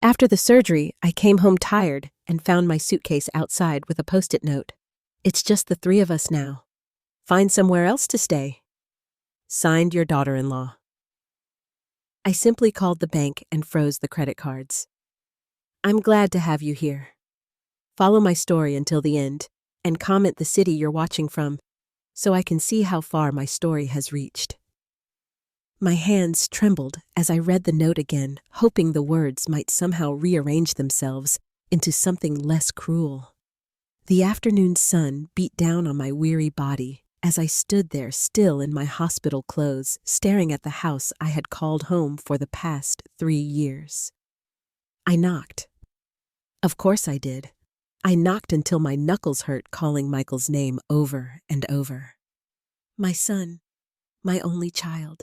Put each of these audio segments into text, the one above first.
After the surgery, I came home tired and found my suitcase outside with a post-it note. It's just the three of us now. Find somewhere else to stay. Signed, your daughter-in-law. I simply called the bank and froze the credit cards. I'm glad to have you here. Follow my story until the end and comment the city you're watching from so I can see how far my story has reached. My hands trembled as I read the note again, hoping the words might somehow rearrange themselves into something less cruel. The afternoon sun beat down on my weary body as I stood there still in my hospital clothes, staring at the house I had called home for the past 3 years. I knocked. Of course I did. I knocked until my knuckles hurt calling Michael's name over and over. My son, my only child,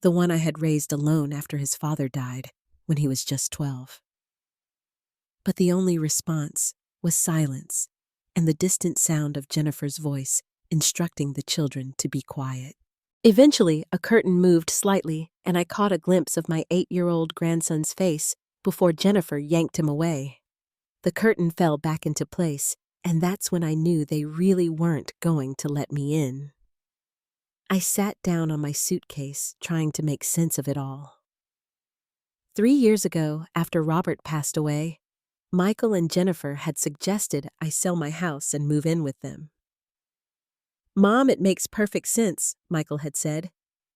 the one I had raised alone after his father died when he was just 12. But the only response was silence and the distant sound of Jennifer's voice instructing the children to be quiet. Eventually, a curtain moved slightly, and I caught a glimpse of my 8-year-old grandson's face before Jennifer yanked him away. The curtain fell back into place, and that's when I knew they really weren't going to let me in. I sat down on my suitcase, trying to make sense of it all. 3 years ago, after Robert passed away, Michael and Jennifer had suggested I sell my house and move in with them. "Mom, it makes perfect sense," Michael had said.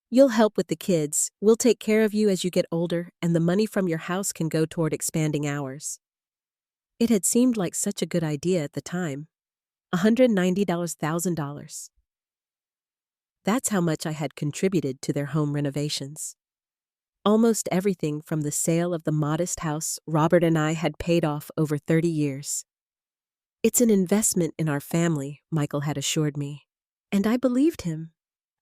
"You'll help with the kids, we'll take care of you as you get older, and the money from your house can go toward expanding ours." It had seemed like such a good idea at the time. $190,000. That's how much I had contributed to their home renovations. Almost everything from the sale of the modest house Robert and I had paid off over 30 years. "It's an investment in our family," Michael had assured me. And I believed him.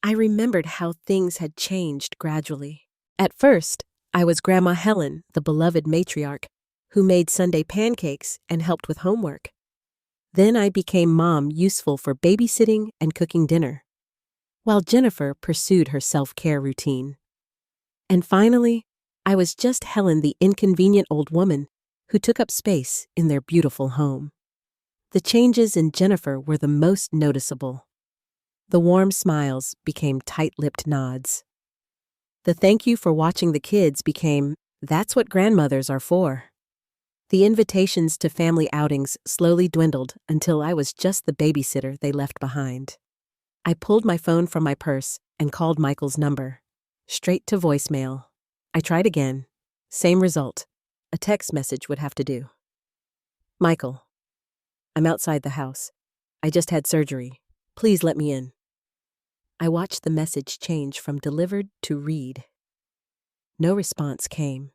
I remembered how things had changed gradually. At first, I was Grandma Helen, the beloved matriarch, who made Sunday pancakes and helped with homework. Then I became Mom, useful for babysitting and cooking dinner, while Jennifer pursued her self-care routine. And finally, I was just Helen, the inconvenient old woman who took up space in their beautiful home. The changes in Jennifer were the most noticeable. The warm smiles became tight-lipped nods. The thank you for watching the kids became, "That's what grandmothers are for." The invitations to family outings slowly dwindled until I was just the babysitter they left behind. I pulled my phone from my purse and called Michael's number. Straight to voicemail. I tried again. Same result. A text message would have to do. "Michael, I'm outside the house. I just had surgery. Please let me in." I watched the message change from delivered to read. No response came.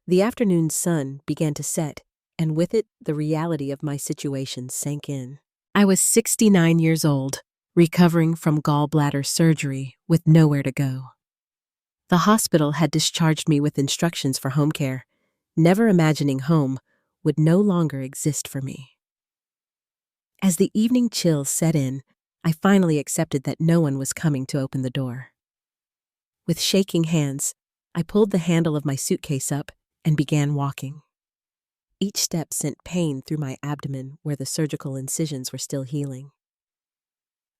The afternoon sun began to set, and with it, the reality of my situation sank in. I was 69 years old, recovering from gallbladder surgery with nowhere to go. The hospital had discharged me with instructions for home care, never imagining home would no longer exist for me. As the evening chill set in, I finally accepted that no one was coming to open the door. With shaking hands, I pulled the handle of my suitcase up and began walking. Each step sent pain through my abdomen where the surgical incisions were still healing.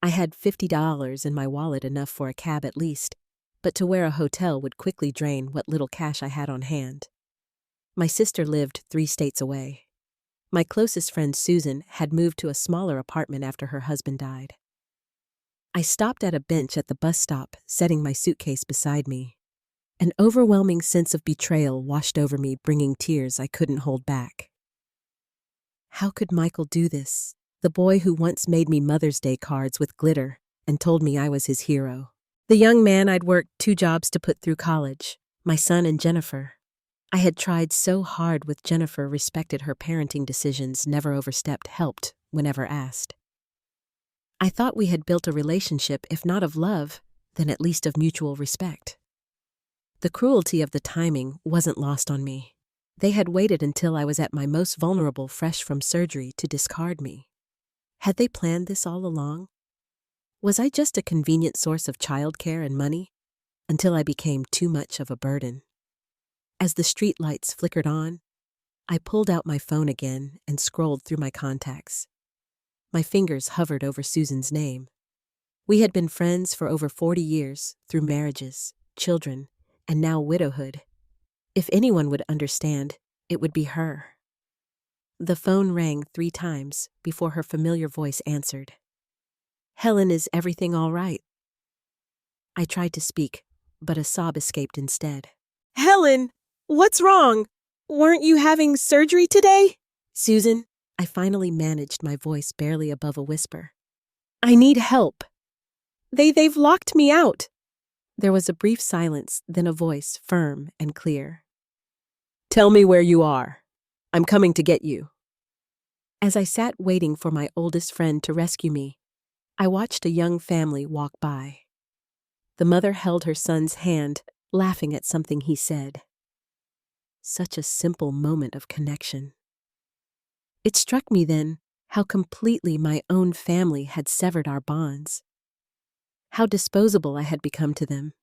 I had $50 in my wallet, enough for a cab at least, but to where a hotel would quickly drain what little cash I had on hand. My sister lived 3 states away. My closest friend Susan had moved to a smaller apartment after her husband died. I stopped at a bench at the bus stop, setting my suitcase beside me. An overwhelming sense of betrayal washed over me, bringing tears I couldn't hold back. How could Michael do this? The boy who once made me Mother's Day cards with glitter and told me I was his hero. The young man I'd worked 2 jobs to put through college. My son and Jennifer. I had tried so hard with Jennifer, respected her parenting decisions, never overstepped, helped whenever asked. I thought we had built a relationship, if not of love, then at least of mutual respect. The cruelty of the timing wasn't lost on me. They had waited until I was at my most vulnerable, fresh from surgery, to discard me. Had they planned this all along? Was I just a convenient source of childcare and money, until I became too much of a burden? As the street lights flickered on, I pulled out my phone again and scrolled through my contacts. My fingers hovered over Susan's name. We had been friends for over 40 years, through marriages, children, and now widowhood. If anyone would understand, it would be her. The phone rang 3 times before her familiar voice answered. "Helen, is everything all right?" I tried to speak, but a sob escaped instead. "Helen, what's wrong? Weren't you having surgery today?" "Susan," I finally managed my voice barely above a whisper. "I need help. They've locked me out." There was a brief silence, then a voice, firm and clear. "Tell me where you are. I'm coming to get you." As I sat waiting for my oldest friend to rescue me, I watched a young family walk by. The mother held her son's hand, laughing at something he said. Such a simple moment of connection. It struck me then how completely my own family had severed our bonds. How disposable I had become to them.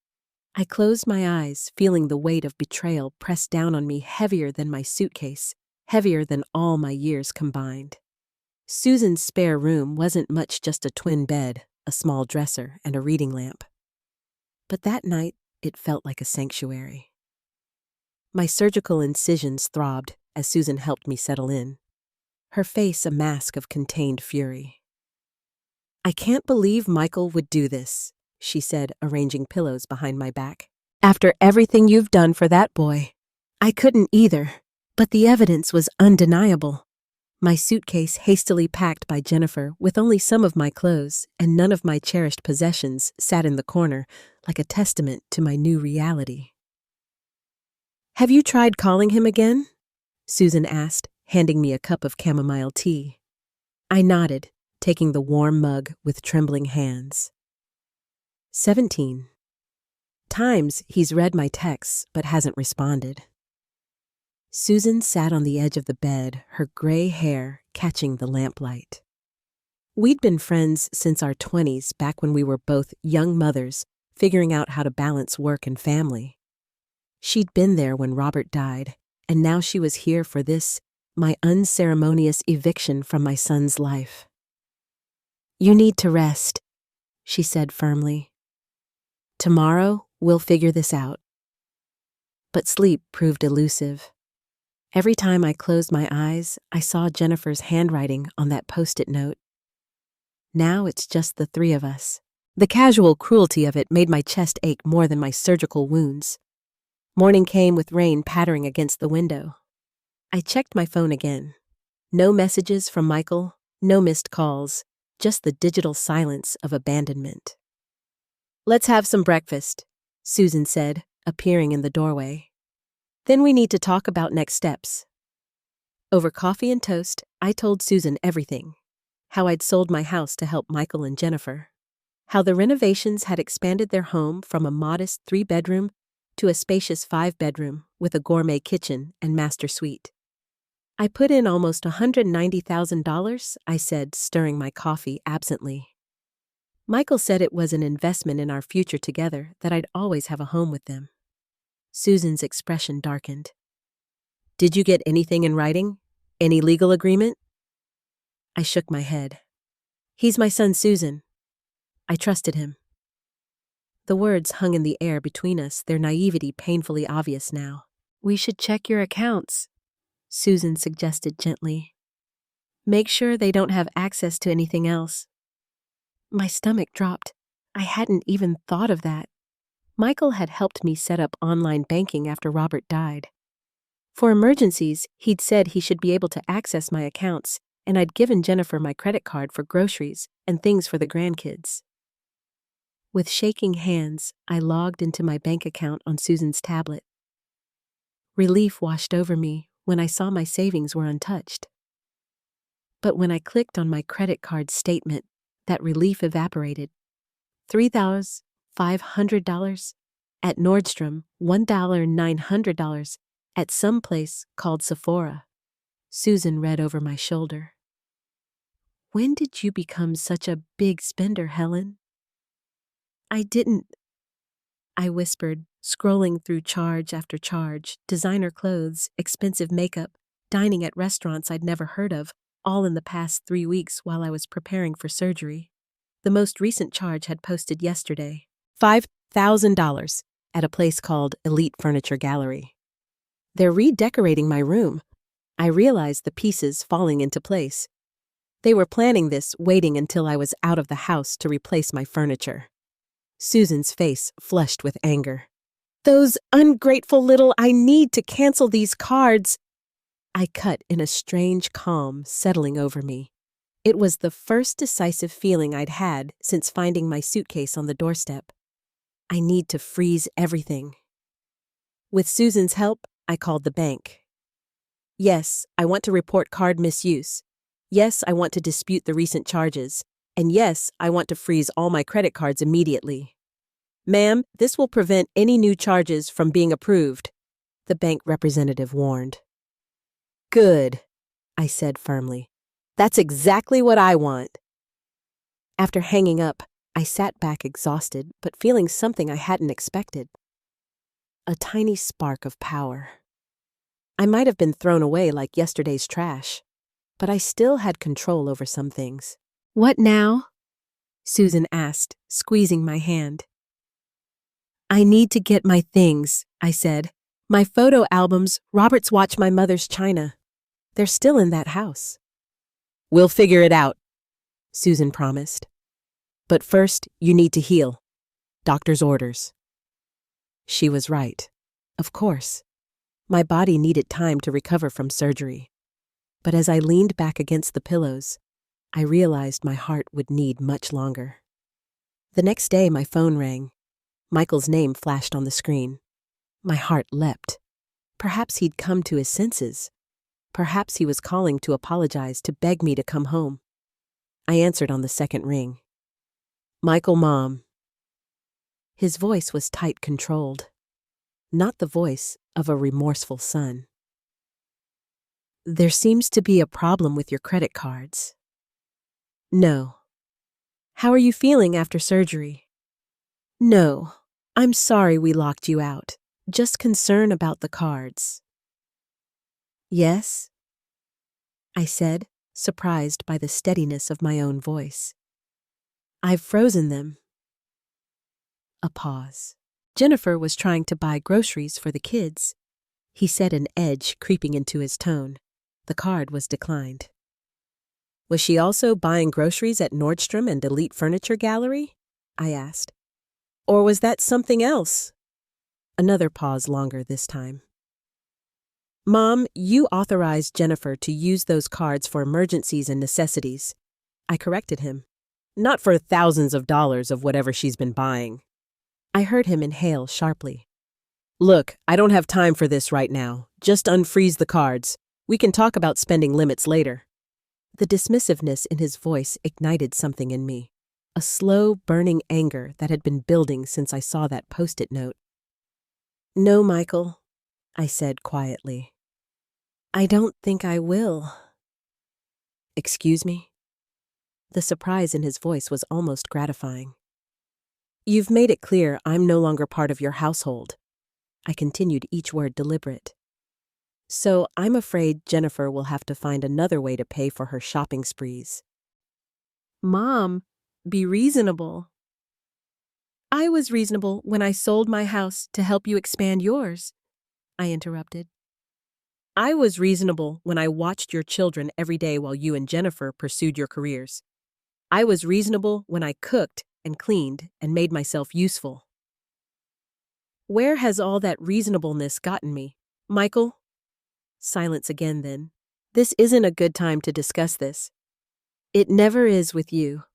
I closed my eyes, feeling the weight of betrayal press down on me heavier than my suitcase, heavier than all my years combined. Susan's spare room wasn't much, just a twin bed, a small dresser, and a reading lamp. But that night, it felt like a sanctuary. My surgical incisions throbbed as Susan helped me settle in, her face a mask of contained fury. "I can't believe Michael would do this," she said, arranging pillows behind my back. "After everything you've done for that boy." I couldn't either, but the evidence was undeniable. My suitcase hastily packed by Jennifer with only some of my clothes and none of my cherished possessions sat in the corner like a testament to my new reality. "Have you tried calling him again?" Susan asked, handing me a cup of chamomile tea. I nodded, taking the warm mug with trembling hands. 17 times he's read my texts but hasn't responded. Susan sat on the edge of the bed, her gray hair catching the lamplight. We'd been friends since our 20s, back when we were both young mothers, figuring out how to balance work and family. She'd been there when Robert died, and now she was here for this, my unceremonious eviction from my son's life. "You need to rest," she said firmly. "Tomorrow, we'll figure this out." But sleep proved elusive. Every time I closed my eyes, I saw Jennifer's handwriting on that Post-it note. Now it's just the 3 of us. The casual cruelty of it made my chest ache more than my surgical wounds. Morning came with rain pattering against the window. I checked my phone again. No messages from Michael, no missed calls, just the digital silence of abandonment. "Let's have some breakfast," Susan said, appearing in the doorway. "Then we need to talk about next steps." Over coffee and toast, I told Susan everything. How I'd sold my house to help Michael and Jennifer. How the renovations had expanded their home from a modest 3-bedroom to a spacious 5-bedroom with a gourmet kitchen and master suite. "I put in almost $190,000, I said, stirring my coffee absently. Michael said it was an investment in our future together, that I'd always have a home with them. Susan's expression darkened. "Did you get anything in writing? Any legal agreement?" I shook my head. "He's my son, Susan. I trusted him." The words hung in the air between us, their naivety painfully obvious now. "We should check your accounts," Susan suggested gently. "Make sure they don't have access to anything else." My stomach dropped. I hadn't even thought of that. Michael had helped me set up online banking after Robert died. For emergencies, he'd said he should be able to access my accounts, and I'd given Jennifer my credit card for groceries and things for the grandkids. With shaking hands, I logged into my bank account on Susan's tablet. Relief washed over me when I saw my savings were untouched. But when I clicked on my credit card statement, that relief evaporated. $3,500 at Nordstrom, $1,900 at some place called Sephora. Susan read over my shoulder. "When did you become such a big spender, Helen?" "I didn't," I whispered, scrolling through charge after charge, designer clothes, expensive makeup, dining at restaurants I'd never heard of, all in the past 3 weeks while I was preparing for surgery. The most recent charge had posted yesterday, $5,000, at a place called Elite Furniture Gallery. They're redecorating my room. I realized the pieces falling into place. They were planning this, waiting until I was out of the house to replace my furniture. Susan's face flushed with anger. "Those ungrateful little, I need to cancel these cards." I cut in a strange calm settling over me. It was the first decisive feeling I'd had since finding my suitcase on the doorstep. I need to freeze everything. With Susan's help, I called the bank. Yes, I want to report card misuse. Yes, I want to dispute the recent charges. And yes, I want to freeze all my credit cards immediately. "Ma'am, this will prevent any new charges from being approved," the bank representative warned. "Good," I said firmly. "That's exactly what I want." After hanging up, I sat back exhausted, but feeling something I hadn't expected. A tiny spark of power. I might have been thrown away like yesterday's trash, but I still had control over some things. "What now?" Susan asked, squeezing my hand. "I need to get my things," I said. "My photo albums, Robert's watch, my mother's china. They're still in that house." "We'll figure it out," Susan promised. "But first, you need to heal. Doctor's orders." She was right. Of course. My body needed time to recover from surgery. But as I leaned back against the pillows, I realized my heart would need much longer. The next day, my phone rang. Michael's name flashed on the screen. My heart leapt. Perhaps he'd come to his senses. Perhaps he was calling to apologize, to beg me to come home. I answered on the second ring. "Michael, Mom." His voice was tight, controlled. Not the voice of a remorseful son. "There seems to be a problem with your credit cards." "No." "How are you feeling after surgery?" "No. I'm sorry we locked you out. Just concern about the cards." "Yes?" I said, surprised by the steadiness of my own voice. "I've frozen them." A pause. Jennifer was trying to buy groceries for the kids. He said, an edge creeping into his tone. The card was declined. "Was she also buying groceries at Nordstrom and Elite Furniture Gallery?" I asked. "Or was that something else?" Another pause, longer this time. "Mom, you authorized Jennifer to use those cards for emergencies and necessities." I corrected him. "Not for thousands of dollars of whatever she's been buying." I heard him inhale sharply. "Look, I don't have time for this right now. Just unfreeze the cards. We can talk about spending limits later." The dismissiveness in his voice ignited something in me, a slow, burning anger that had been building since I saw that Post-it note. "No, Michael," I said quietly. "I don't think I will." "Excuse me?" The surprise in his voice was almost gratifying. "You've made it clear I'm no longer part of your household." I continued, each word deliberate. "So I'm afraid Jennifer will have to find another way to pay for her shopping sprees." "Mom, be reasonable." "I was reasonable when I sold my house to help you expand yours," I interrupted. "I was reasonable when I watched your children every day while you and Jennifer pursued your careers. I was reasonable when I cooked and cleaned and made myself useful." Where has all that reasonableness gotten me, Michael? Silence again then. "This isn't a good time to discuss this." "It never is with you,"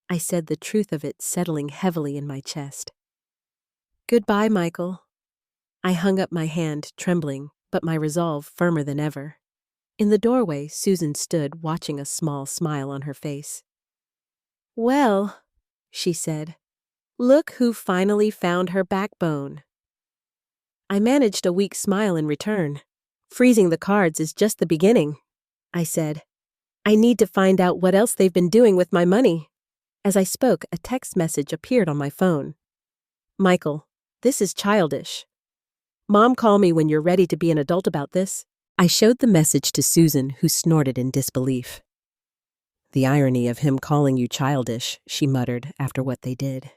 I said, the truth of it settling heavily in my chest. "Goodbye, Michael." I hung up my hand, trembling, but my resolve firmer than ever. In the doorway, Susan stood, watching, a small smile on her face. "Well," she said, "look who finally found her backbone." I managed a weak smile in return. "Freezing the cards is just the beginning," I said. "I need to find out what else they've been doing with my money." As I spoke, a text message appeared on my phone. "Michael, this is childish. Mom, call me when you're ready to be an adult about this." I showed the message to Susan, who snorted in disbelief. "The irony of him calling you childish," she muttered after what they did.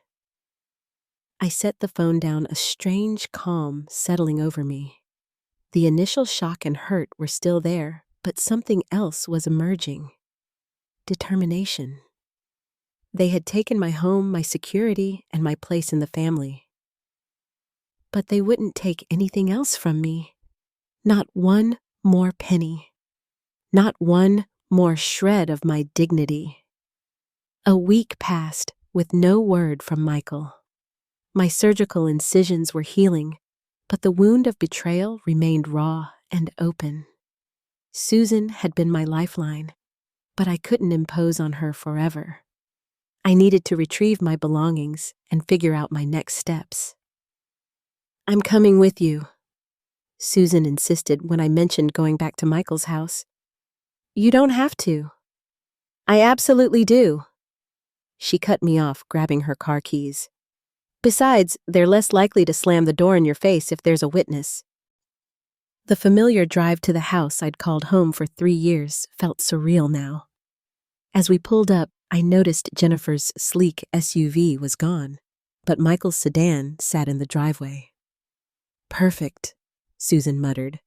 I set the phone down, a strange calm settling over me. The initial shock and hurt were still there, but something else was emerging. Determination. They had taken my home, my security, and my place in the family. But they wouldn't take anything else from me. Not one more penny. Not one more shred of my dignity. A week passed with no word from Michael. My surgical incisions were healing, but the wound of betrayal remained raw and open. Susan had been my lifeline, but I couldn't impose on her forever. I needed to retrieve my belongings and figure out my next steps. "I'm coming with you," Susan insisted when I mentioned going back to Michael's house. "You don't have to." "I absolutely do." She cut me off, grabbing her car keys. "Besides, they're less likely to slam the door in your face if there's a witness." The familiar drive to the house I'd called home for 3 years felt surreal now. As we pulled up, I noticed Jennifer's sleek SUV was gone, but Michael's sedan sat in the driveway. "Perfect," Susan muttered.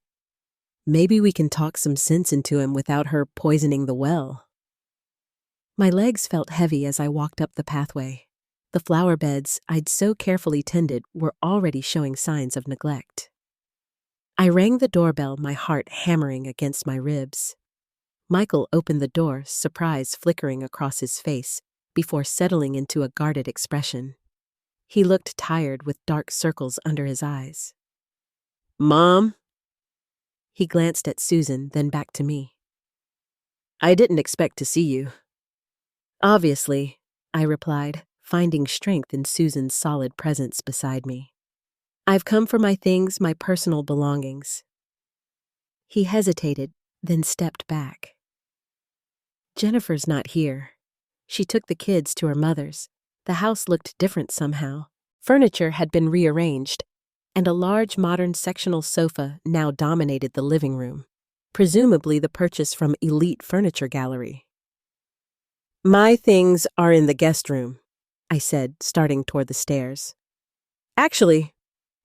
"Maybe we can talk some sense into him without her poisoning the well." My legs felt heavy as I walked up the pathway. The flower beds I'd so carefully tended were already showing signs of neglect. I rang the doorbell, my heart hammering against my ribs. Michael opened the door, surprise flickering across his face, before settling into a guarded expression. He looked tired with dark circles under his eyes. "Mom?" He glanced at Susan, then back to me. "I didn't expect to see you." "Obviously," I replied, finding strength in Susan's solid presence beside me. "I've come for my things, my personal belongings." He hesitated, then stepped back. "Jennifer's not here. She took the kids to her mother's. The house looked different somehow. Furniture had been rearranged, and a large modern sectional sofa now dominated the living room, presumably the purchase from Elite Furniture Gallery. "My things are in the guest room," I said, starting toward the stairs. "Actually,"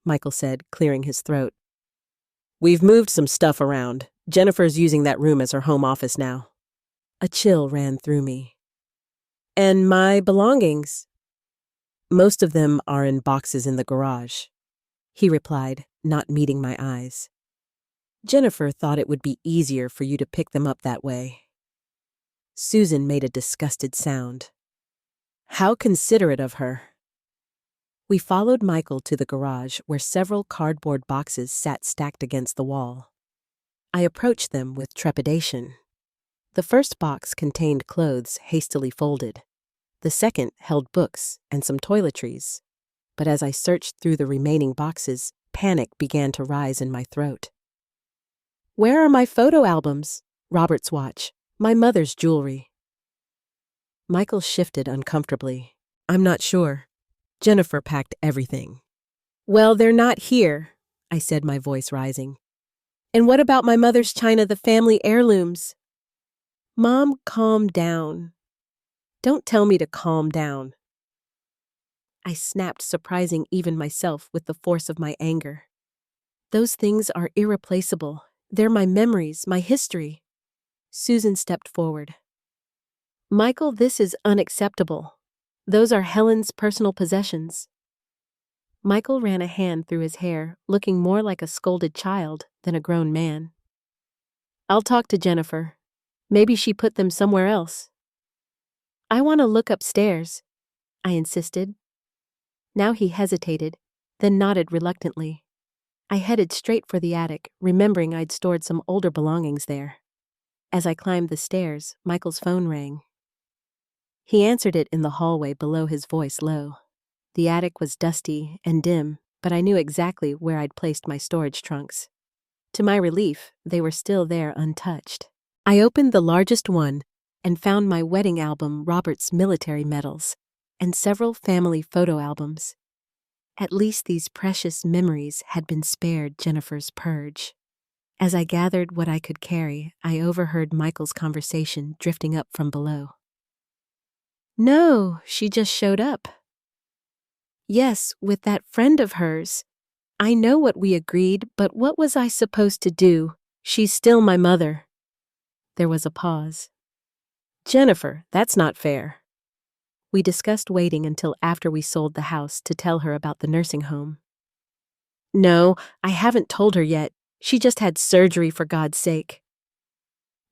Michael said, clearing his throat, "we've moved some stuff around. Jennifer's using that room as her home office now." A chill ran through me. "And my belongings?" "Most of them are in boxes in the garage," he replied, not meeting my eyes. "Jennifer thought it would be easier for you to pick them up that way." Susan made a disgusted sound. "How considerate of her." We followed Michael to the garage, where several cardboard boxes sat stacked against the wall. I approached them with trepidation. The first box contained clothes hastily folded. The second held books and some toiletries. But as I searched through the remaining boxes, panic began to rise in my throat. "Where are my photo albums? Robert's watch, my mother's jewelry?" Michael shifted uncomfortably. "I'm not sure. Jennifer packed everything." "Well, they're not here," I said, my voice rising. "And what about my mother's china, the family heirlooms?" "Mom, calm down." "Don't tell me to calm down." I snapped, surprising even myself with the force of my anger. "Those things are irreplaceable. They're my memories, my history." Susan stepped forward. "Michael, this is unacceptable. Those are Helen's personal possessions." Michael ran a hand through his hair, looking more like a scolded child than a grown man. "I'll talk to Jennifer. Maybe she put them somewhere else." "I want to look upstairs," I insisted. Now he hesitated, then nodded reluctantly. I headed straight for the attic, remembering I'd stored some older belongings there. As I climbed the stairs, Michael's phone rang. He answered it in the hallway below, his voice low. The attic was dusty and dim, but I knew exactly where I'd placed my storage trunks. To my relief, they were still there untouched. I opened the largest one and found my wedding album, Robert's military medals, and several family photo albums. At least these precious memories had been spared Jennifer's purge. As I gathered what I could carry, I overheard Michael's conversation drifting up from below. No, she just showed up. Yes, with that friend of hers. I know what we agreed, but what was I supposed to do? She's still my mother. There was a pause. Jennifer, that's not fair. We discussed waiting until after we sold the house to tell her about the nursing home. No, I haven't told her yet. She just had surgery, for God's sake.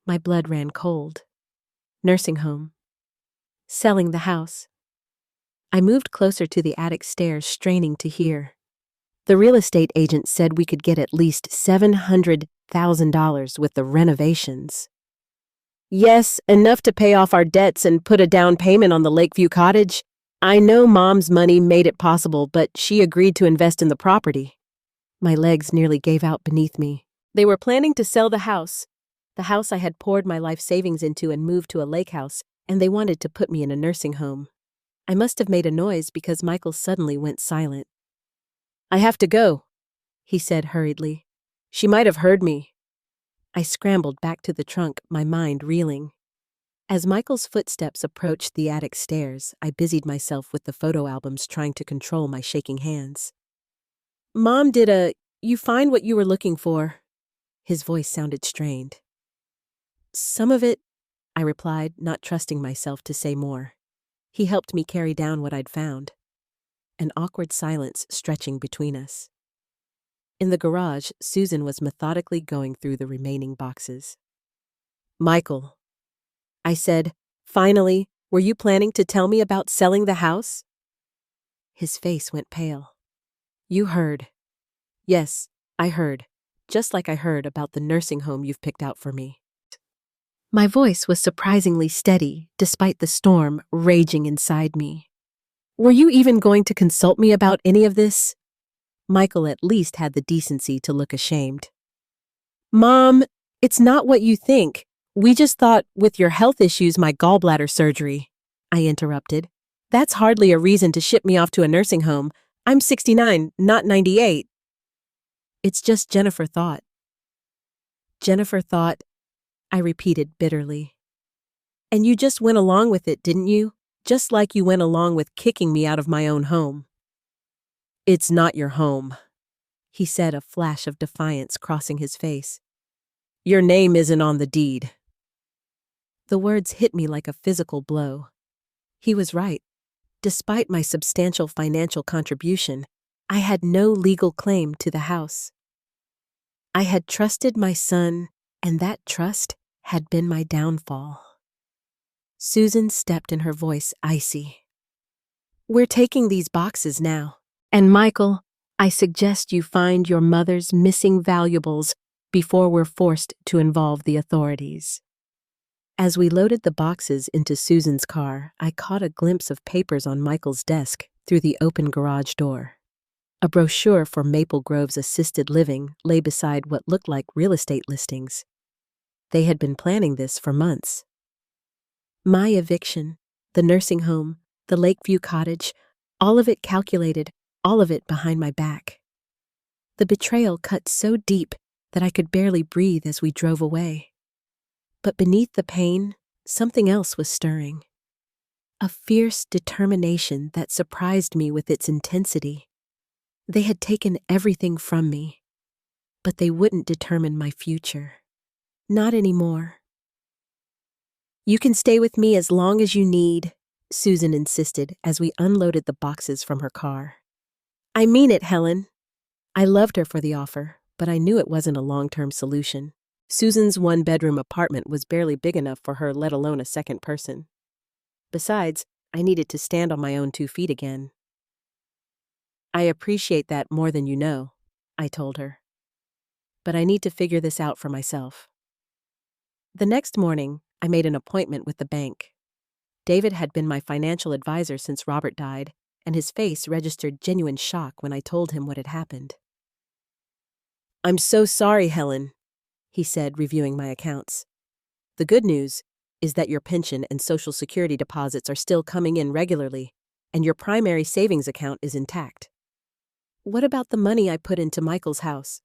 My blood ran cold. Nursing home. Selling the house. I moved closer to the attic stairs, straining to hear. The real estate agent said we could get at least $700,000 with the renovations. Yes, enough to pay off our debts and put a down payment on the Lakeview cottage. I know Mom's money made it possible, but she agreed to invest in the property. My legs nearly gave out beneath me. They were planning to sell the house I had poured my life savings into and moved to a lake house, and they wanted to put me in a nursing home. I must have made a noise because Michael suddenly went silent. I have to go, he said hurriedly. She might have heard me. I scrambled back to the trunk, my mind reeling. As Michael's footsteps approached the attic stairs, I busied myself with the photo albums, trying to control my shaking hands. Mom, you find what you were looking for? His voice sounded strained. Some of it, I replied, not trusting myself to say more. He helped me carry down what I'd found. An awkward silence stretching between us. In the garage, Susan was methodically going through the remaining boxes. Michael, I said, finally, were you planning to tell me about selling the house? His face went pale. You heard. Yes, I heard, just like I heard about the nursing home you've picked out for me. My voice was surprisingly steady, despite the storm raging inside me. Were you even going to consult me about any of this? Michael at least had the decency to look ashamed. Mom, it's not what you think. We just thought, with your health issues, my gallbladder surgery. I interrupted. That's hardly a reason to ship me off to a nursing home. I'm 69, not 98. It's just Jennifer thought. Jennifer thought, I repeated bitterly. And you just went along with it, didn't you? Just like you went along with kicking me out of my own home. It's not your home, he said, a flash of defiance crossing his face. Your name isn't on the deed. The words hit me like a physical blow. He was right. Despite my substantial financial contribution, I had no legal claim to the house. I had trusted my son, and that trust had been my downfall. Susan stepped in, her voice icy. We're taking these boxes now. And Michael, I suggest you find your mother's missing valuables before we're forced to involve the authorities. As we loaded the boxes into Susan's car, I caught a glimpse of papers on Michael's desk through the open garage door. A brochure for Maple Grove's assisted living lay beside what looked like real estate listings. They had been planning this for months. My eviction, the nursing home, the Lakeview cottage, all of it calculated, all of it behind my back. The betrayal cut so deep that I could barely breathe as we drove away. But beneath the pain, something else was stirring. A fierce determination that surprised me with its intensity. They had taken everything from me, but they wouldn't determine my future. Not anymore. You can stay with me as long as you need, Susan insisted as we unloaded the boxes from her car. I mean it, Helen. I loved her for the offer, but I knew it wasn't a long-term solution. Susan's one-bedroom apartment was barely big enough for her, let alone a second person. Besides, I needed to stand on my own 2 feet again. I appreciate that more than you know, I told her. But I need to figure this out for myself. The next morning, I made an appointment with the bank. David had been my financial advisor since Robert died, and his face registered genuine shock when I told him what had happened. I'm so sorry, Helen, he said, reviewing my accounts. The good news is that your pension and Social Security deposits are still coming in regularly, and your primary savings account is intact. What about the money I put into Michael's house?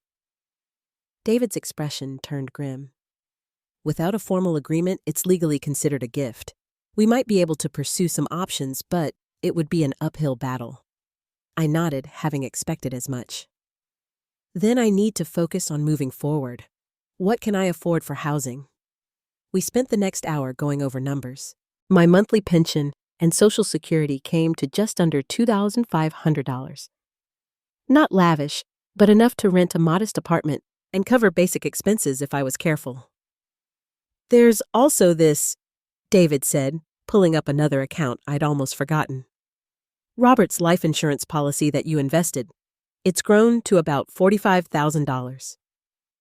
David's expression turned grim. Without a formal agreement, it's legally considered a gift. We might be able to pursue some options, but it would be an uphill battle. I nodded, having expected as much. Then I need to focus on moving forward. What can I afford for housing? We spent the next hour going over numbers. My monthly pension and Social Security came to just under $2,500. Not lavish, but enough to rent a modest apartment and cover basic expenses if I was careful. There's also this, David said, pulling up another account I'd almost forgotten. Robert's life insurance policy that you invested. It's grown to about $45,000.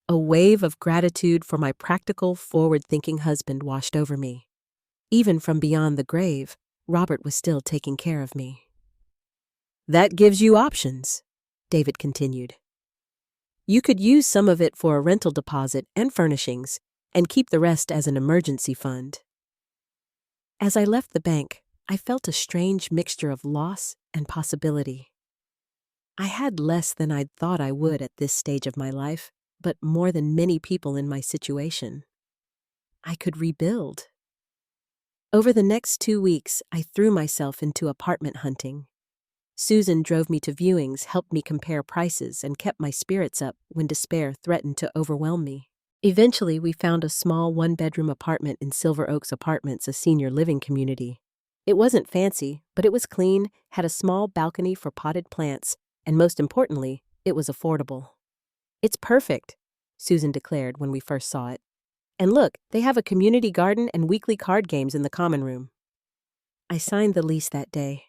A wave of gratitude for my practical, forward-thinking husband washed over me. Even from beyond the grave, Robert was still taking care of me. That gives you options, David continued. You could use some of it for a rental deposit and furnishings, and keep the rest as an emergency fund. As I left the bank, I felt a strange mixture of loss and possibility. I had less than I'd thought I would at this stage of my life, but more than many people in my situation. I could rebuild. Over the next 2 weeks, I threw myself into apartment hunting. Susan drove me to viewings, helped me compare prices, and kept my spirits up when despair threatened to overwhelm me. Eventually, we found a small one-bedroom apartment in Silver Oaks Apartments, a senior living community. It wasn't fancy, but it was clean, had a small balcony for potted plants, and most importantly, it was affordable. It's perfect, Susan declared when we first saw it. And look, they have a community garden and weekly card games in the common room. I signed the lease that day.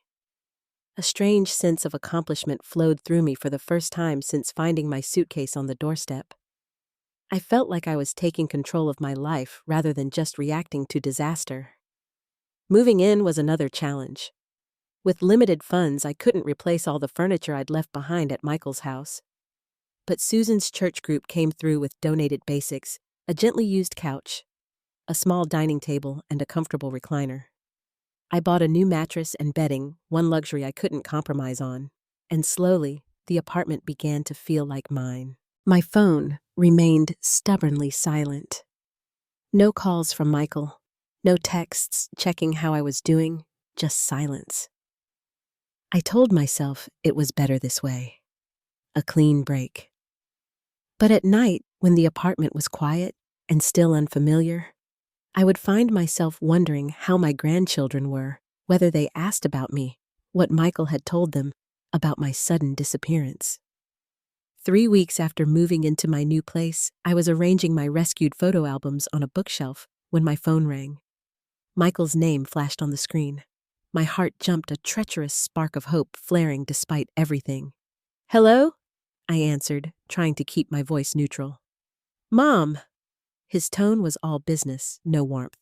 A strange sense of accomplishment flowed through me for the first time since finding my suitcase on the doorstep. I felt like I was taking control of my life rather than just reacting to disaster. Moving in was another challenge. With limited funds, I couldn't replace all the furniture I'd left behind at Michael's house. But Susan's church group came through with donated basics, a gently used couch, a small dining table, and a comfortable recliner. I bought a new mattress and bedding, one luxury I couldn't compromise on, and slowly, the apartment began to feel like mine. My phone remained stubbornly silent. No calls from Michael, no texts checking how I was doing, just silence. I told myself it was better this way. A clean break. But at night, when the apartment was quiet and still unfamiliar, I would find myself wondering how my grandchildren were, whether they asked about me, what Michael had told them about my sudden disappearance. 3 weeks after moving into my new place, I was arranging my rescued photo albums on a bookshelf when my phone rang. Michael's name flashed on the screen. My heart jumped, a treacherous spark of hope flaring despite everything. "Hello?" I answered, trying to keep my voice neutral. "Mom." His tone was all business, no warmth.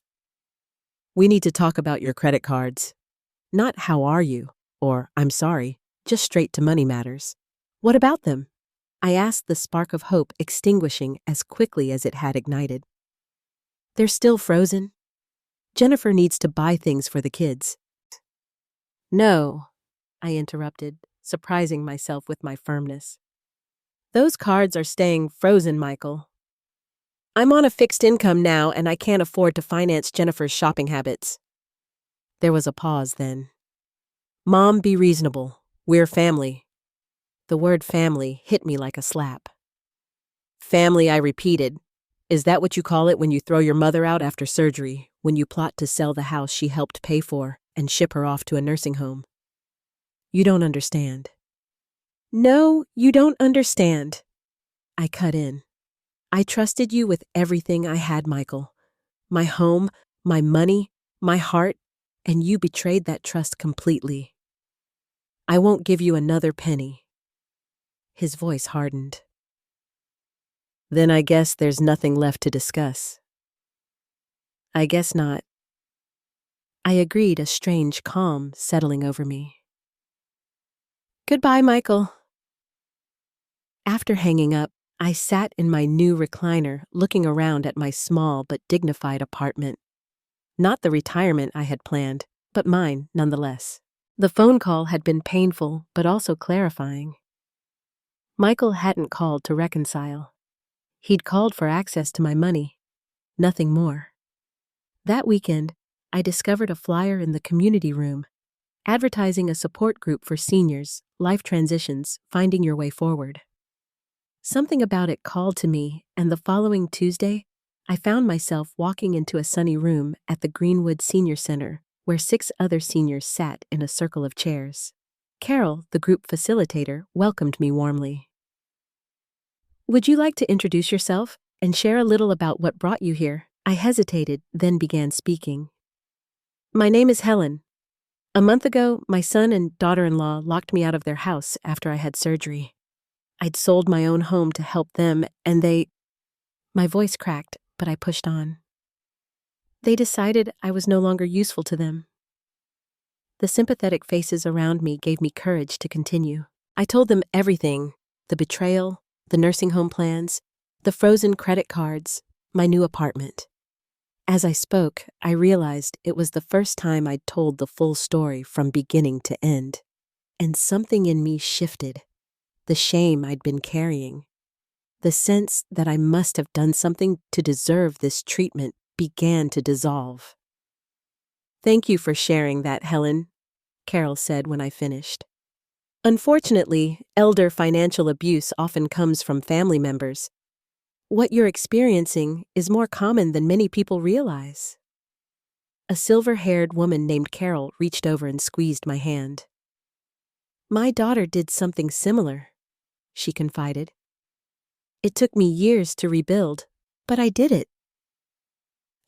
"We need to talk about your credit cards. Not how are you, or I'm sorry, just straight to money matters." "What about them?" I asked, the spark of hope extinguishing as quickly as it had ignited. "They're still frozen. Jennifer needs to buy things for the kids." "No," I interrupted, surprising myself with my firmness. "Those cards are staying frozen, Michael. I'm on a fixed income now, and I can't afford to finance Jennifer's shopping habits." There was a pause then. "Mom, be reasonable. We're family." The word family hit me like a slap. "Family," I repeated. "Is that what you call it when you throw your mother out after surgery, when you plot to sell the house she helped pay for and ship her off to a nursing home?" "You don't understand." "No, you don't understand." I cut in. "I trusted you with everything I had, Michael. My home, my money, my heart, and you betrayed that trust completely. I won't give you another penny." His voice hardened. "Then I guess there's nothing left to discuss." "I guess not." I agreed, a strange calm settling over me. "Goodbye, Michael." After hanging up, I sat in my new recliner, looking around at my small but dignified apartment. Not the retirement I had planned, but mine nonetheless. The phone call had been painful, but also clarifying. Michael hadn't called to reconcile. He'd called for access to my money, nothing more. That weekend, I discovered a flyer in the community room, advertising a support group for seniors, life transitions, finding your way forward. Something about it called to me, and the following Tuesday, I found myself walking into a sunny room at the Greenwood Senior Center, where 6 other seniors sat in a circle of chairs. Carol, the group facilitator, welcomed me warmly. "Would you like to introduce yourself and share a little about what brought you here?" I hesitated, then began speaking. "My name is Helen. A month ago, my son and daughter-in-law locked me out of their house after I had surgery. I'd sold my own home to help them, and they—" My voice cracked, but I pushed on. "They decided I was no longer useful to them." The sympathetic faces around me gave me courage to continue. I told them everything: the betrayal, the nursing home plans, the frozen credit cards, my new apartment. As I spoke, I realized it was the first time I'd told the full story from beginning to end. And something in me shifted. The shame I'd been carrying, the sense that I must have done something to deserve this treatment, began to dissolve. "Thank you for sharing that, Helen," Carol said when I finished. "Unfortunately, elder financial abuse often comes from family members. What you're experiencing is more common than many people realize." A silver-haired woman named Carol reached over and squeezed my hand. "My daughter did something similar," she confided. "It took me years to rebuild, but I did it.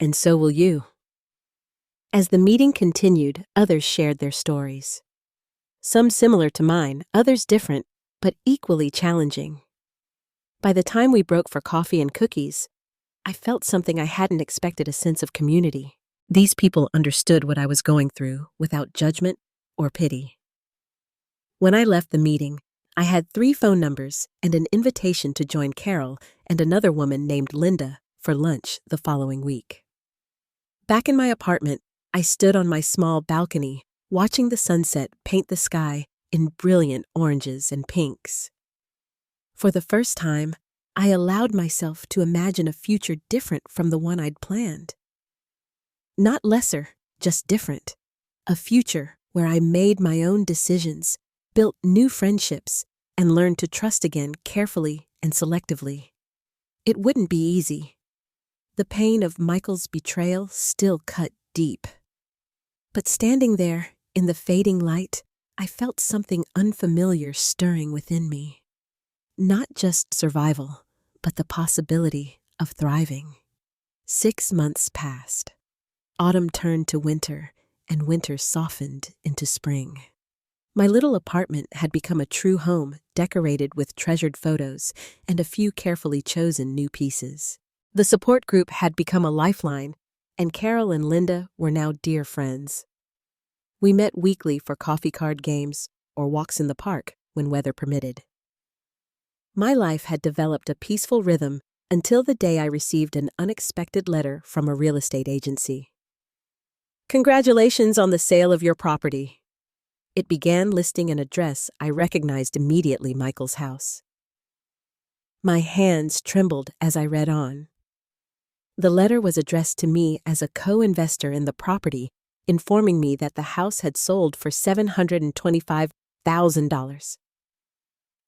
And so will you." As the meeting continued, others shared their stories. Some similar to mine, others different, but equally challenging. By the time we broke for coffee and cookies, I felt something I hadn't expected: a sense of community. These people understood what I was going through without judgment or pity. When I left the meeting, I had 3 phone numbers and an invitation to join Carol and another woman named Linda for lunch the following week. Back in my apartment, I stood on my small balcony, watching the sunset paint the sky in brilliant oranges and pinks. For the first time, I allowed myself to imagine a future different from the one I'd planned. Not lesser, just different. A future where I made my own decisions, built new friendships, and learned to trust again carefully and selectively. It wouldn't be easy. The pain of Michael's betrayal still cut deep. But standing there, in the fading light, I felt something unfamiliar stirring within me. Not just survival, but the possibility of thriving. 6 months passed. Autumn turned to winter, and winter softened into spring. My little apartment had become a true home, decorated with treasured photos and a few carefully chosen new pieces. The support group had become a lifeline, and Carol and Linda were now dear friends. We met weekly for coffee card games or walks in the park when weather permitted. My life had developed a peaceful rhythm until the day I received an unexpected letter from a real estate agency. "Congratulations on the sale of your property." It began listing an address I recognized immediately: Michael's house. My hands trembled as I read on. The letter was addressed to me as a co-investor in the property, informing me that the house had sold for $725,000.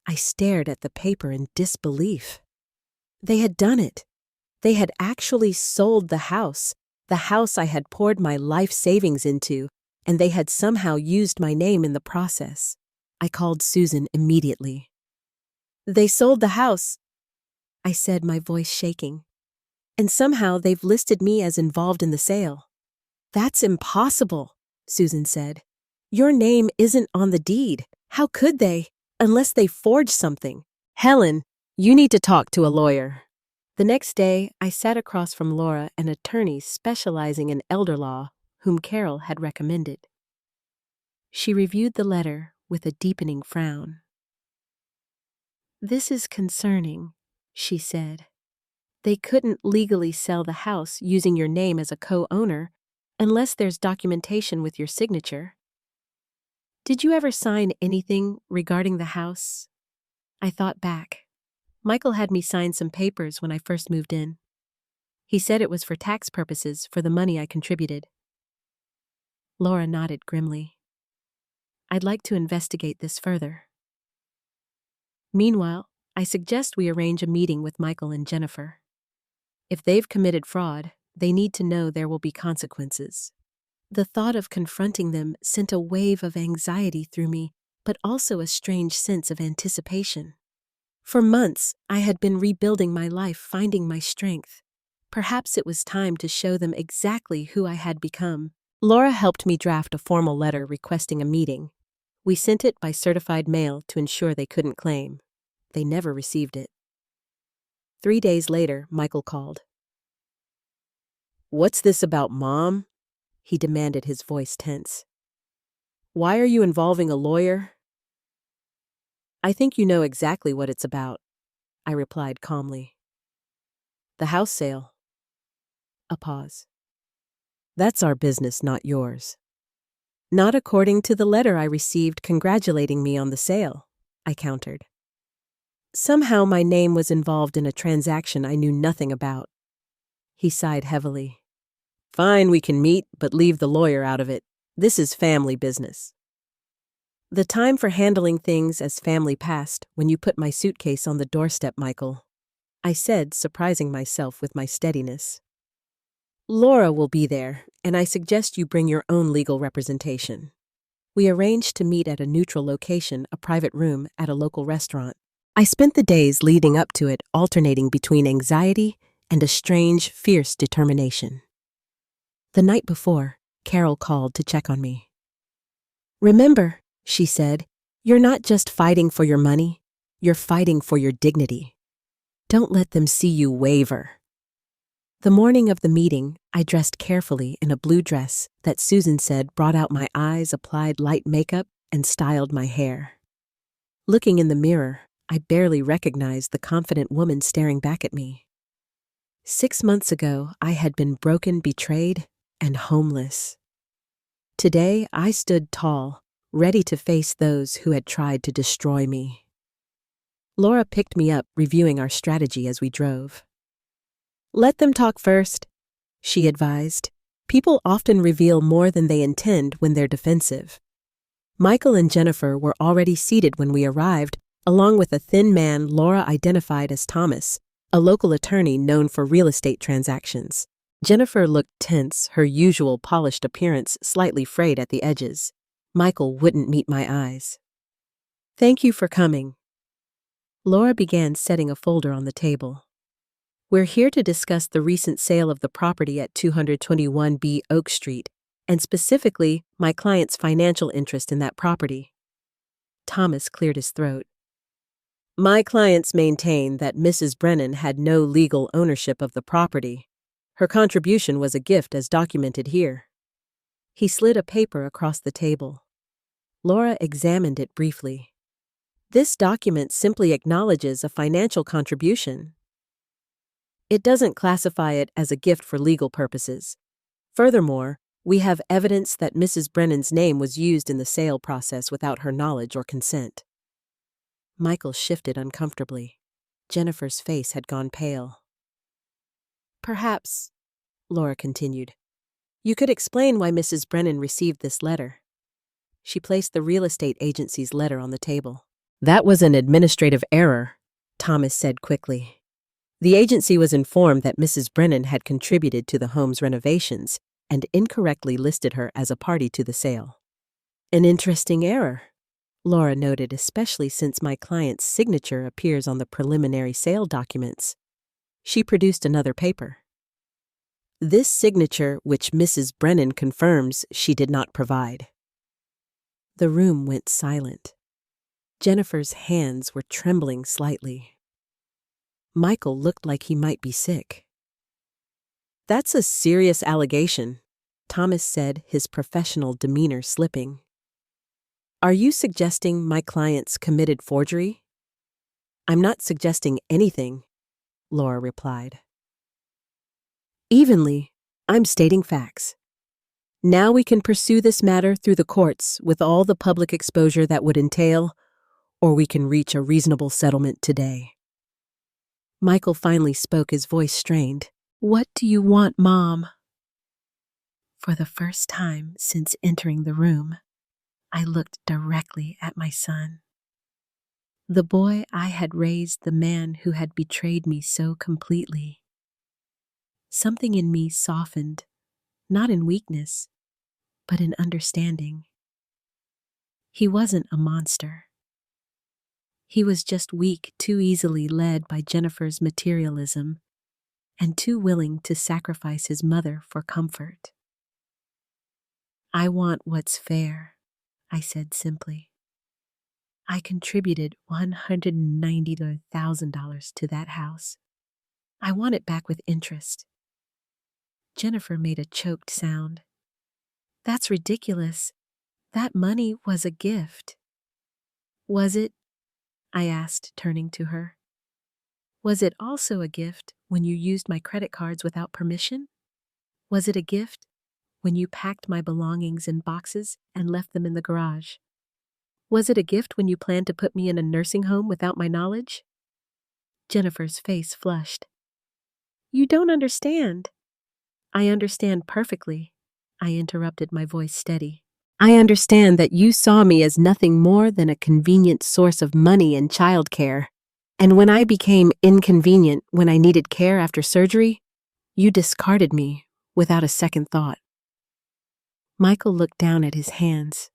I stared at the paper in disbelief. They had done it. They had actually sold the house I had poured my life savings into, and they had somehow used my name in the process. I called Susan immediately. "They sold the house," I said, my voice shaking. "And somehow they've listed me as involved in the sale." "That's impossible," Susan said. "Your name isn't on the deed. How could they? Unless they forged something. Helen, you need to talk to a lawyer." The next day, I sat across from Laura, an attorney specializing in elder law, whom Carol had recommended. She reviewed the letter with a deepening frown. "This is concerning," she said. "They couldn't legally sell the house using your name as a co-owner unless there's documentation with your signature. Did you ever sign anything regarding the house?" I thought back. Michael had me sign some papers when I first moved in. He said it was for tax purposes for the money I contributed. Laura nodded grimly. I'd like to investigate this further. Meanwhile, I suggest we arrange a meeting with Michael and Jennifer. If they've committed fraud, they need to know there will be consequences. The thought of confronting them sent a wave of anxiety through me, but also a strange sense of anticipation. For months, I had been rebuilding my life, finding my strength. Perhaps it was time to show them exactly who I had become. Laura helped me draft a formal letter requesting a meeting. We sent it by certified mail to ensure they couldn't claim. They never received it. 3 days later, Michael called. "What's this about, Mom?" he demanded, his voice tense. "Why are you involving a lawyer?" "I think you know exactly what it's about," I replied calmly. "The house sale." A pause. "That's our business, not yours." "Not according to the letter I received congratulating me on the sale," I countered. "Somehow my name was involved in a transaction I knew nothing about." He sighed heavily. "Fine, we can meet, but leave the lawyer out of it. This is family business." "The time for handling things as family passed when you put my suitcase on the doorstep, Michael," I said, surprising myself with my steadiness. "Laura will be there, and I suggest you bring your own legal representation." We arranged to meet at a neutral location, a private room at a local restaurant. I spent the days leading up to it alternating between anxiety and a strange, fierce determination. The night before, Carol called to check on me. "Remember," she said, "you're not just fighting for your money, you're fighting for your dignity. Don't let them see you waver." The morning of the meeting, I dressed carefully in a blue dress that Susan said brought out my eyes, applied light makeup, and styled my hair. Looking in the mirror, I barely recognized the confident woman staring back at me. 6 months ago, I had been broken, betrayed, and homeless. Today, I stood tall, ready to face those who had tried to destroy me. Laura picked me up, reviewing our strategy as we drove. "Let them talk first," she advised. "People often reveal more than they intend when they're defensive." Michael and Jennifer were already seated when we arrived, along with a thin man Laura identified as Thomas, a local attorney known for real estate transactions. Jennifer looked tense, her usual polished appearance slightly frayed at the edges. Michael wouldn't meet my eyes. "Thank you for coming." Laura began setting a folder on the table. "We're here to discuss the recent sale of the property at 221B Oak Street, and specifically my client's financial interest in that property." Thomas cleared his throat. "My clients maintain that Mrs. Brennan had no legal ownership of the property. Her contribution was a gift as documented here." He slid a paper across the table. Laura examined it briefly. "This document simply acknowledges a financial contribution. It doesn't classify it as a gift for legal purposes. Furthermore, we have evidence that Mrs. Brennan's name was used in the sale process without her knowledge or consent." Michael shifted uncomfortably. Jennifer's face had gone pale. "Perhaps," Laura continued, "you could explain why Mrs. Brennan received this letter." She placed the real estate agency's letter on the table. "That was an administrative error," Thomas said quickly. "The agency was informed that Mrs. Brennan had contributed to the home's renovations and incorrectly listed her as a party to the sale." "An interesting error," Laura noted, "especially since my client's signature appears on the preliminary sale documents." She produced another paper. "This signature, which Mrs. Brennan confirms she did not provide." The room went silent. Jennifer's hands were trembling slightly. Michael looked like he might be sick. "That's a serious allegation," Thomas said, his professional demeanor slipping. "Are you suggesting my clients committed forgery?" "I'm not suggesting anything," Laura replied. "Evenly, I'm stating facts. Now we can pursue this matter through the courts with all the public exposure that would entail, or we can reach a reasonable settlement today." Michael finally spoke, his voice strained. "What do you want, Mom?" For the first time since entering the room, I looked directly at my son. The boy I had raised, the man who had betrayed me so completely. Something in me softened, not in weakness, but in understanding. He wasn't a monster. He was just weak, too easily led by Jennifer's materialism, and too willing to sacrifice his mother for comfort. "I want what's fair," I said simply. "I contributed $190,000 to that house. I want it back with interest." Jennifer made a choked sound. "That's ridiculous. That money was a gift." "Was it?" I asked, turning to her. "Was it also a gift when you used my credit cards without permission? Was it a gift when you packed my belongings in boxes and left them in the garage? Was it a gift when you planned to put me in a nursing home without my knowledge?" Jennifer's face flushed. "You don't understand." "I understand perfectly," I interrupted, my voice steady. "I understand that you saw me as nothing more than a convenient source of money and childcare. And when I became inconvenient, when I needed care after surgery, you discarded me without a second thought." Michael looked down at his hands.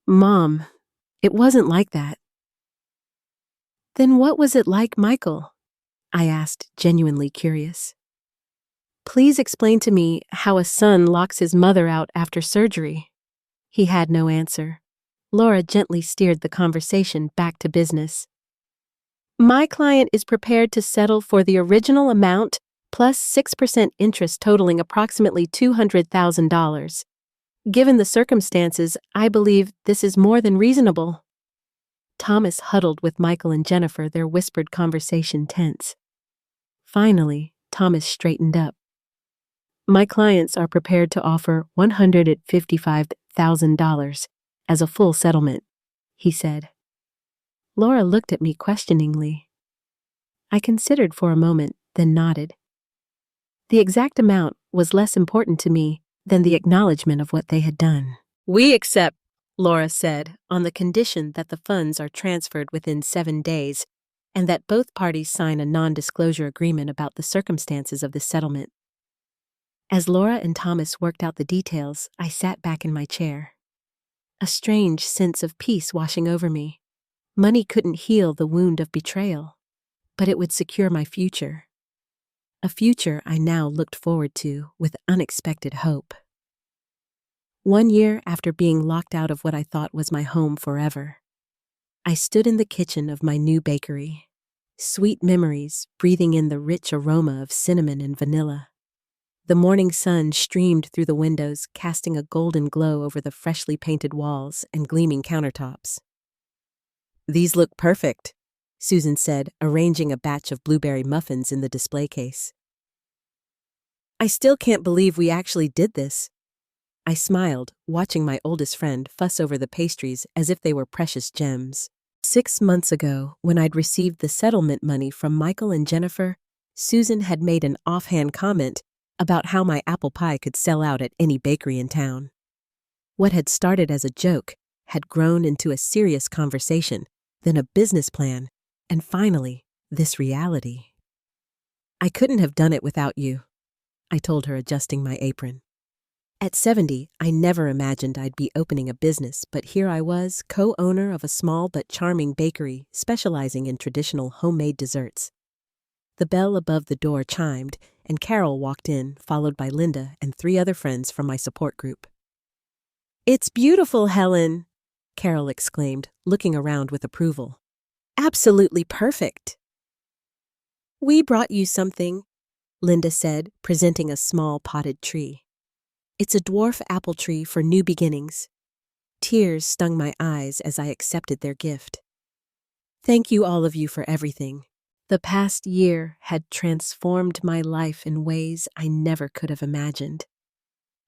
"Mom, it wasn't like that." "Then what was it like, Michael?" I asked, genuinely curious. "Please explain to me how a son locks his mother out after surgery." He had no answer. Laura gently steered the conversation back to business. "My client is prepared to settle for the original amount plus 6% interest totaling approximately $200,000. Given the circumstances, I believe this is more than reasonable." Thomas huddled with Michael and Jennifer, their whispered conversation tense. Finally, Thomas straightened up. "My clients are prepared to offer $155,000 as a full settlement," he said. Laura looked at me questioningly. I considered for a moment, then nodded. The exact amount was less important to me than the acknowledgement of what they had done. "We accept," Laura said, "on the condition that the funds are transferred within 7 days and that both parties sign a non-disclosure agreement about the circumstances of the settlement." As Laura and Thomas worked out the details, I sat back in my chair. A strange sense of peace washing over me. Money couldn't heal the wound of betrayal, but it would secure my future. A future I now looked forward to with unexpected hope. 1 year after being locked out of what I thought was my home forever, I stood in the kitchen of my new bakery, sweet memories breathing in the rich aroma of cinnamon and vanilla. The morning sun streamed through the windows, casting a golden glow over the freshly painted walls and gleaming countertops. "These look perfect," Susan said, arranging a batch of blueberry muffins in the display case. "I still can't believe we actually did this." I smiled, watching my oldest friend fuss over the pastries as if they were precious gems. 6 months ago, when I'd received the settlement money from Michael and Jennifer, Susan had made an offhand comment about how my apple pie could sell out at any bakery in town. What had started as a joke had grown into a serious conversation, then a business plan, and finally, this reality. "I couldn't have done it without you," I told her, adjusting my apron. At 70, I never imagined I'd be opening a business, but here I was, co-owner of a small but charming bakery specializing in traditional homemade desserts. The bell above the door chimed, and Carol walked in, followed by Linda and 3 other friends from my support group. "It's beautiful, Helen," Carol exclaimed, looking around with approval. "Absolutely perfect." "We brought you something," Linda said, presenting a small potted tree. "It's a dwarf apple tree for new beginnings." Tears stung my eyes as I accepted their gift. "Thank you, all of you, for everything. The past year had transformed my life in ways I never could have imagined.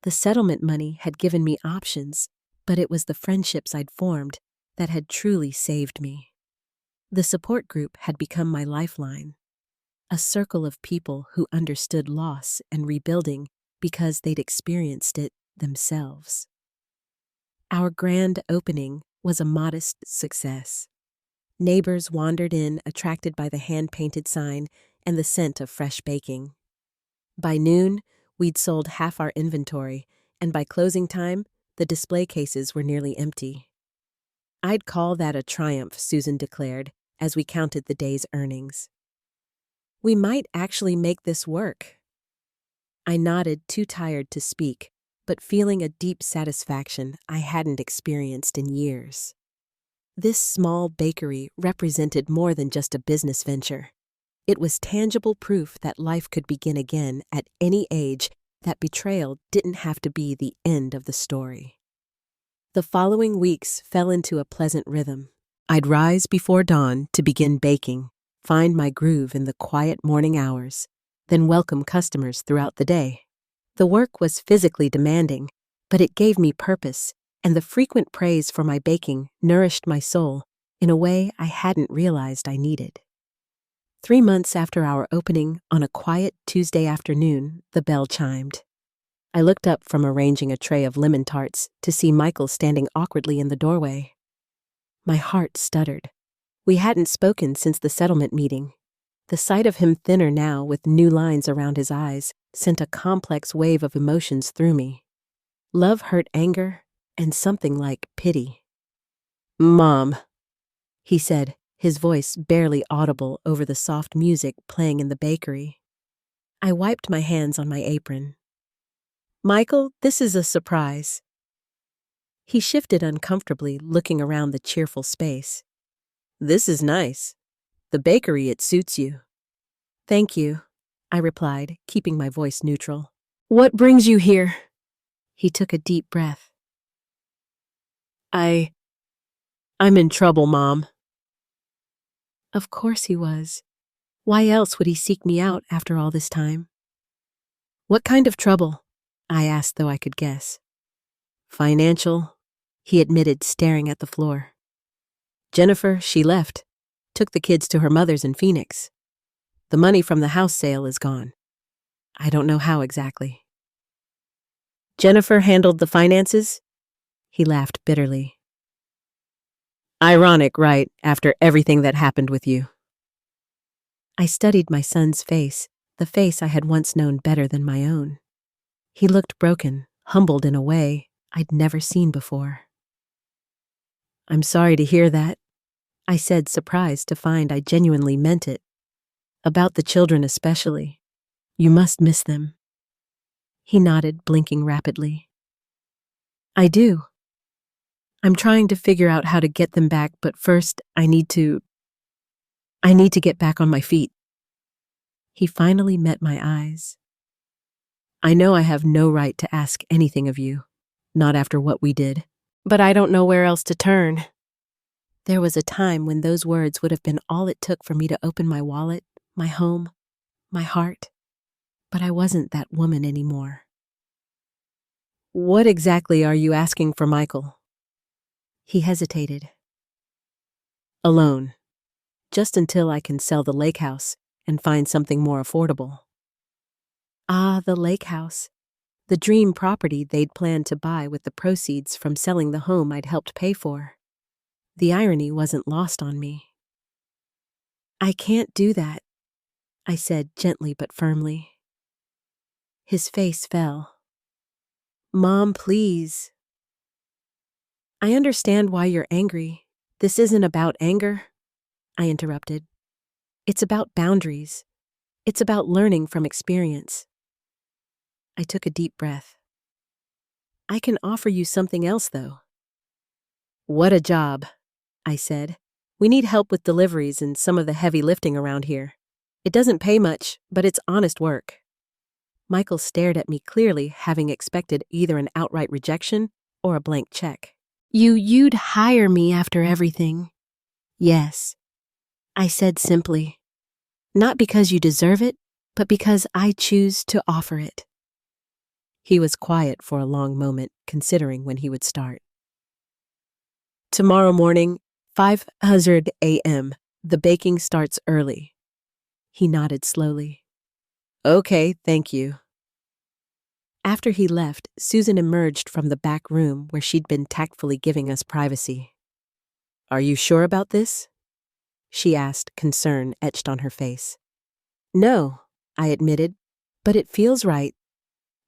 The settlement money had given me options, but it was the friendships I'd formed that had truly saved me. The support group had become my lifeline. a circle of people who understood loss and rebuilding because they'd experienced it themselves. Our grand opening was a modest success. Neighbors wandered in, attracted by the hand-painted sign and the scent of fresh baking. By noon, we'd sold half our inventory, and by closing time, the display cases were nearly empty. I'd call that a triumph, Susan declared, as we counted the day's earnings. We might actually make this work. I nodded, too tired to speak, but feeling a deep satisfaction I hadn't experienced in years. This small bakery represented more than just a business venture. It was tangible proof that life could begin again at any age, that betrayal didn't have to be the end of the story. The following weeks fell into a pleasant rhythm. I'd rise before dawn to begin baking, find my groove in the quiet morning hours, then welcome customers throughout the day. The work was physically demanding, but it gave me purpose, and the frequent praise for my baking nourished my soul in a way I hadn't realized I needed. 3 months after our opening, on a quiet Tuesday afternoon, the bell chimed. I looked up from arranging a tray of lemon tarts to see Michael standing awkwardly in the doorway. My heart stuttered. We hadn't spoken since the settlement meeting. The sight of him thinner now, with new lines around his eyes, sent a complex wave of emotions through me. Love hurt anger, and something like pity. "Mom," he said, his voice barely audible over the soft music playing in the bakery. I wiped my hands on my apron. "Michael, this is a surprise." He shifted uncomfortably, looking around the cheerful space. "This is nice. The bakery, it suits you." "Thank you," I replied, keeping my voice neutral. "What brings you here?" He took a deep breath. I'm in trouble, Mom." Of course he was. Why else would he seek me out after all this time? "What kind of trouble?" I asked, though I could guess. "Financial," he admitted, staring at the floor. "Jennifer, she left, took the kids to her mother's in Phoenix. The money from the house sale is gone. I don't know how exactly." "Jennifer handled the finances?" He laughed bitterly. "Ironic, right, after everything that happened with you." I studied my son's face, the face I had once known better than my own. He looked broken, humbled in a way I'd never seen before. "I'm sorry to hear that," I said, surprised to find I genuinely meant it. "About the children especially. You must miss them." He nodded, blinking rapidly. "I do. I'm trying to figure out how to get them back, but first I need to get back on my feet." He finally met my eyes. "I know I have no right to ask anything of you, not after what we did, but I don't know where else to turn." There was a time when those words would have been all it took for me to open my wallet, my home, my heart, but I wasn't that woman anymore. "What exactly are you asking for Michael?" He hesitated. "Alone, just until I can sell the lake house and find something more affordable." Ah, the lake house. The dream property they'd planned to buy with the proceeds from selling the home I'd helped pay for. The irony wasn't lost on me. "I can't do that," I said gently but firmly. His face fell. "Mom, please." "I understand why you're angry. This isn't about anger," I interrupted. "It's about boundaries. It's about learning from experience." I took a deep breath. "I can offer you something else, though." "What a job," I said. "We need help with deliveries and some of the heavy lifting around here. It doesn't pay much, but it's honest work." Michael stared at me clearly, having expected either an outright rejection or a blank check. You'd hire me after everything." "Yes," I said simply. "Not because you deserve it, but because I choose to offer it." He was quiet for a long moment, considering when he would start. "Tomorrow morning, 5:00 a.m. The baking starts early." He nodded slowly. Okay, thank you. After he left, Susan emerged from the back room where she'd been tactfully giving us privacy. Are you sure about this? She asked, concern etched on her face. No, I admitted, but it feels right.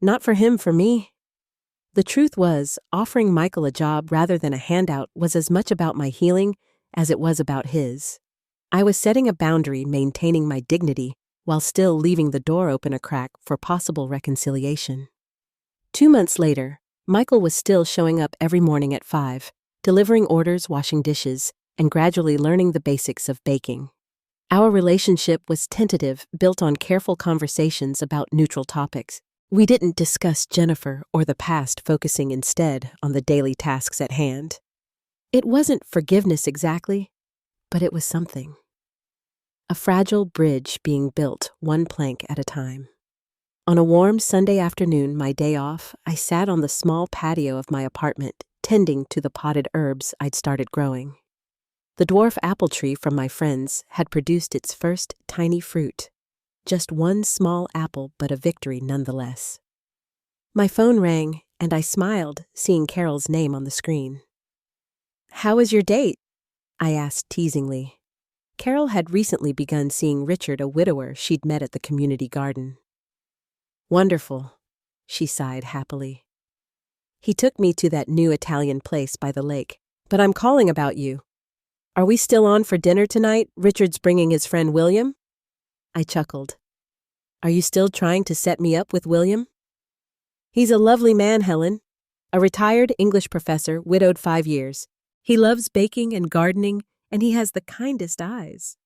Not for him, for me. The truth was, offering Michael a job rather than a handout was as much about my healing as it was about his. I was setting a boundary, maintaining my dignity, while still leaving the door open a crack for possible reconciliation. 2 months later, Michael was still showing up every morning at 5, delivering orders, washing dishes, and gradually learning the basics of baking. Our relationship was tentative, built on careful conversations about neutral topics. We didn't discuss Jennifer or the past, focusing instead on the daily tasks at hand. It wasn't forgiveness exactly, but it was something. A fragile bridge being built one plank at a time. On a warm Sunday afternoon, my day off, I sat on the small patio of my apartment, tending to the potted herbs I'd started growing. The dwarf apple tree from my friends had produced its first tiny fruit. Just one small apple, but a victory nonetheless. My phone rang, and I smiled, seeing Carol's name on the screen. How was your date? I asked teasingly. Carol had recently begun seeing Richard, a widower she'd met at the community garden. Wonderful, she sighed happily. He took me to that new Italian place by the lake, but I'm calling about you. Are we still on for dinner tonight? Richard's bringing his friend William? I chuckled. Are you still trying to set me up with William? He's a lovely man, Helen. A retired English professor, widowed 5 years. He loves baking and gardening, and he has the kindest eyes.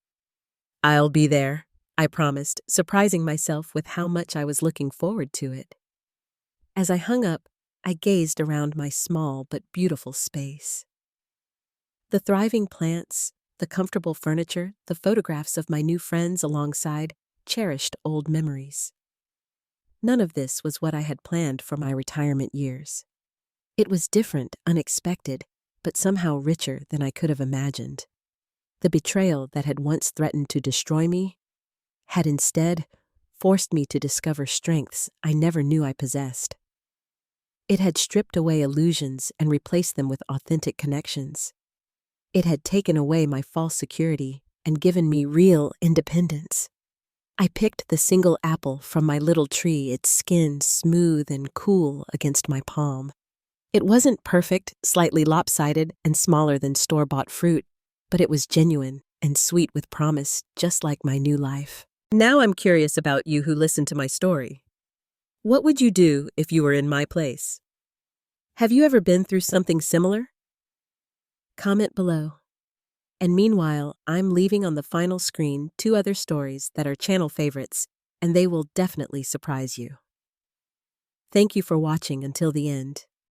I'll be there, I promised, surprising myself with how much I was looking forward to it. As I hung up, I gazed around my small but beautiful space. The thriving plants, the comfortable furniture, the photographs of my new friends alongside, cherished old memories. None of this was what I had planned for my retirement years. It was different, unexpected, but somehow richer than I could have imagined. The betrayal that had once threatened to destroy me had instead forced me to discover strengths I never knew I possessed. It had stripped away illusions and replaced them with authentic connections. It had taken away my false security and given me real independence. I picked the single apple from my little tree, its skin smooth and cool against my palm. It wasn't perfect, slightly lopsided, and smaller than store-bought fruit, but it was genuine and sweet with promise, just like my new life. Now I'm curious about you who listened to my story. What would you do if you were in my place? Have you ever been through something similar? Comment below. And meanwhile, I'm leaving on the final screen 2 other stories that are channel favorites, and they will definitely surprise you. Thank you for watching until the end.